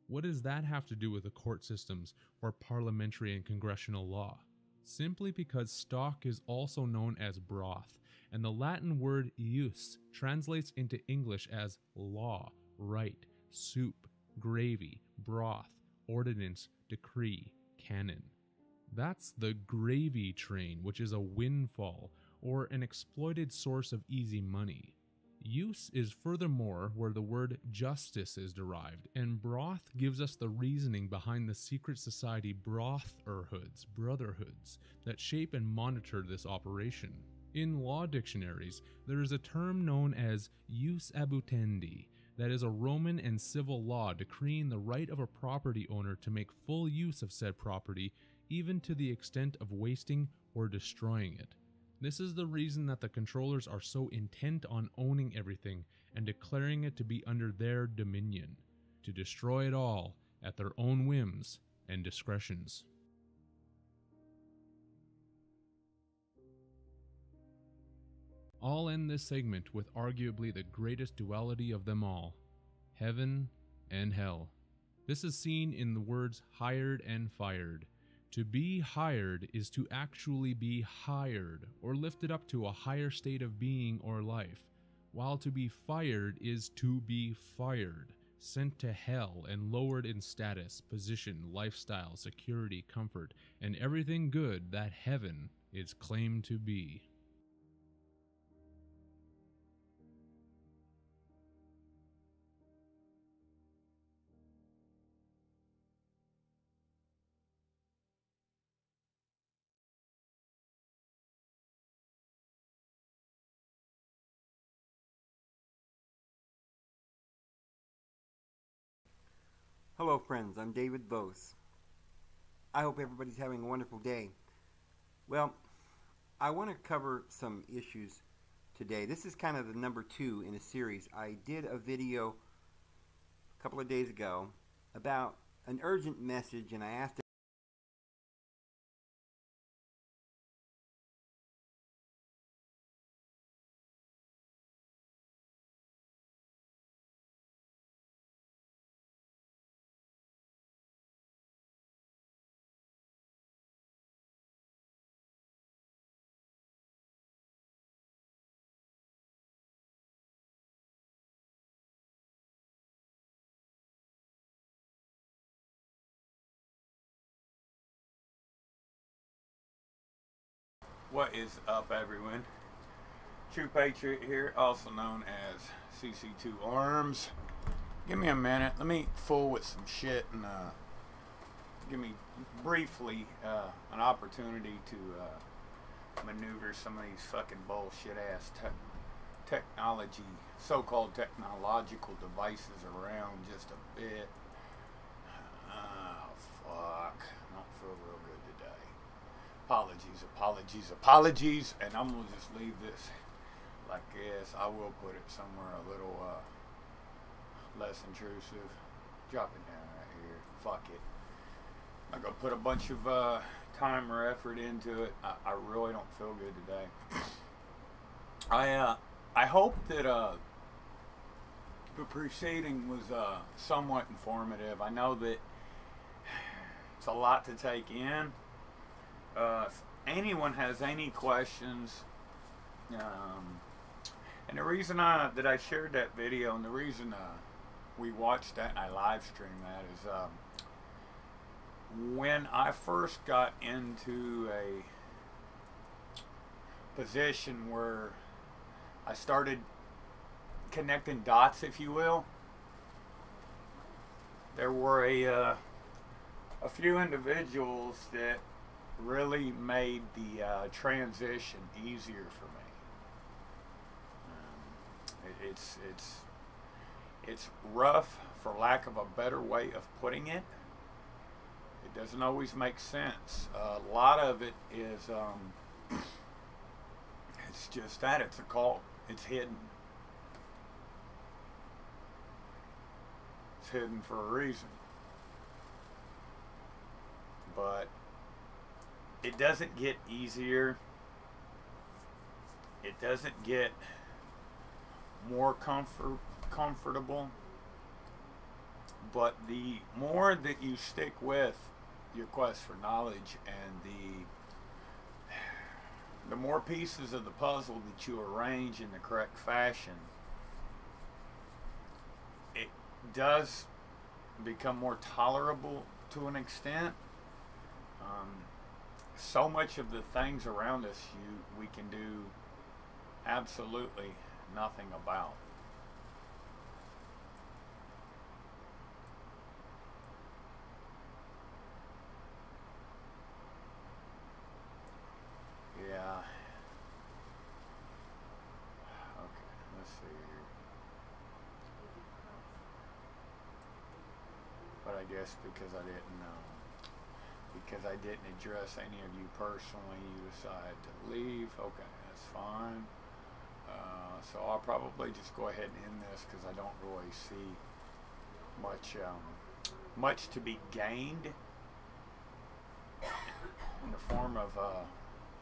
What does that have to do with the court systems or parliamentary and congressional law? Simply because stock is also known as broth, and the Latin word jus translates into English as law, right, soup, gravy, broth, ordinance, decree, canon. That's the gravy train, which is a windfall or an exploited source of easy money. Use is furthermore where the word justice is derived, and broth gives us the reasoning behind the secret society brotherhoods that shape and monitor this operation. In law dictionaries, there is a term known as jus abutendi, that is a Roman and civil law decreeing the right of a property owner to make full use of said property, even to the extent of wasting or destroying it. This is the reason that the controllers are so intent on owning everything and declaring it to be under their dominion, to destroy it all at their own whims and discretions. I'll end this segment with arguably the greatest duality of them all, heaven and hell. This is seen in the words hired and fired. To be hired is to actually be hired or lifted up to a higher state of being or life, while to be fired is to be fired, sent to hell and lowered in status, position, lifestyle, security, comfort, and everything good that heaven is claimed to be. Hello friends, I'm David Vos. I hope everybody's having a wonderful day. Well, I want to cover some issues today. This is kind of the number 2 in a series. I did a video a couple of days ago about an urgent message, and I asked What is up, everyone? True Patriot here, also known as CC2 Arms. Give me a minute. Let me fool with some shit and give me briefly an opportunity to maneuver some of these fucking bullshit ass technology, so-called technological devices around just a bit. Oh, fuck. I don't feel real good today. Apologies, and I'm gonna just leave this like this. I will put it somewhere a little less intrusive. Drop it down right here. Fuck it. I'm gonna put a bunch of time or effort into it. I really don't feel good today. I hope that the preceding was somewhat informative. I know that it's a lot to take in. If anyone has any questions, and the reason that I shared that video and the reason we watched that and I live streamed that is when I first got into a position where I started connecting dots, if you will, there were a few individuals that really made the transition easier for me. It's rough, for lack of a better way of putting it. It doesn't always make sense. A lot of it is it's just that it's a cult. It's hidden. It's hidden for a reason. But it doesn't get easier. It doesn't get more comfortable. But the more that you stick with your quest for knowledge and the more pieces of the puzzle that you arrange in the correct fashion, it does become more tolerable to an extent. So much of the things around us we can do absolutely nothing about. Yeah. Okay, let's see here. But I guess because I didn't address any of you personally, you decide to leave. Okay, that's fine. So I'll probably just go ahead and end this because I don't really see much to be gained in the form of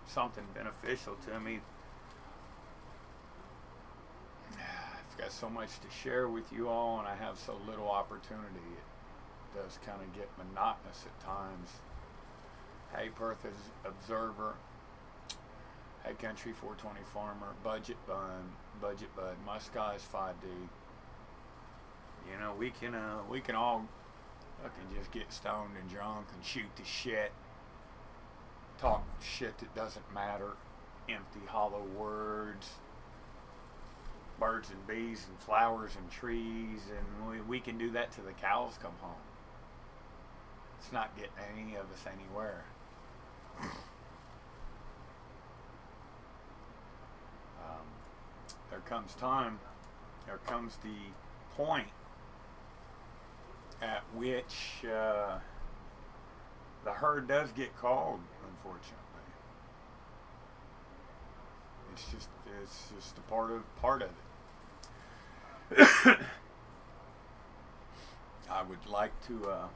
something beneficial to me. I've got so much to share with you all, and I have so little opportunity. It does kind of get monotonous at times. Hey, Perth Observer. Hey, Country 420 Farmer. Budget Bud. My sky's 5D. You know, we can all fucking just get stoned and drunk and shoot the shit. Talk shit that doesn't matter. Empty, hollow words. Birds and bees and flowers and trees, and we can do that till the cows come home. It's not getting any of us anywhere. There comes the point at which the herd does get called, unfortunately. It's just a part of it. I would like to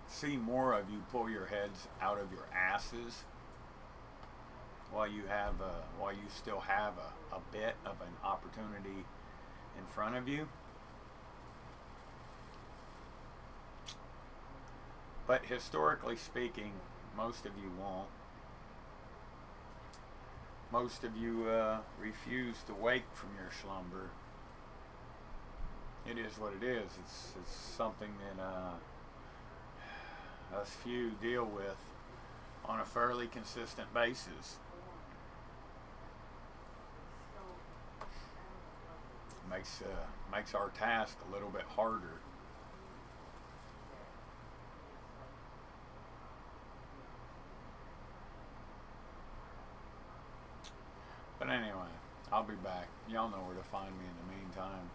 see more of you pull your heads out of your asses while you still have a bit of an opportunity in front of you. But historically speaking, most of you won't. Most of you refuse to wake from your slumber. It is what it is. It's something that us few deal with on a fairly consistent basis. Makes our task a little bit harder. But anyway, I'll be back. Y'all know where to find me in the meantime.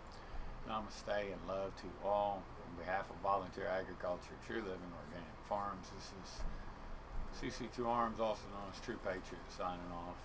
Namaste and love to all. On behalf of Volunteer Agriculture, True Living Organic Farms, this is CC2 Arms, also known as True Patriot, signing off.